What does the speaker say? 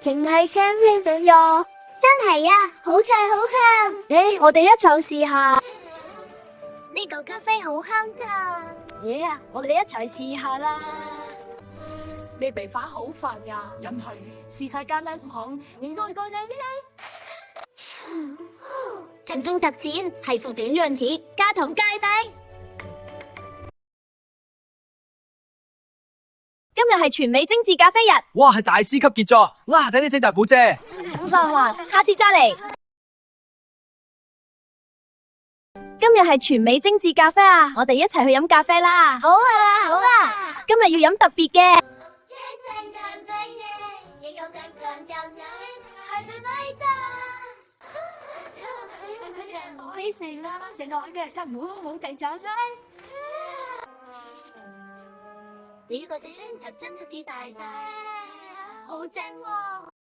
淨係聽聽就有，真係啊，好脆好香。我哋一齊試下。呢個咖啡好香噶。我哋一齊試下啦。你鼻發好煩呀，飲下雨，試晒間靚行，應該個靚靚。陳中特展係副短潤鐵加糖芥蒂。今日係全美精緻咖啡日，哇，係大師級傑作，啦睇你整大寶姐。咁就話下次再嚟。今日係全美精緻咖啡啊，我哋一齊去飲咖啡啦。好啊，好啊。今日要飲特別嘅。唔可以食啦，食落去嘅真唔好整咗啫。呢個隻聲特真出子大大，好正喎。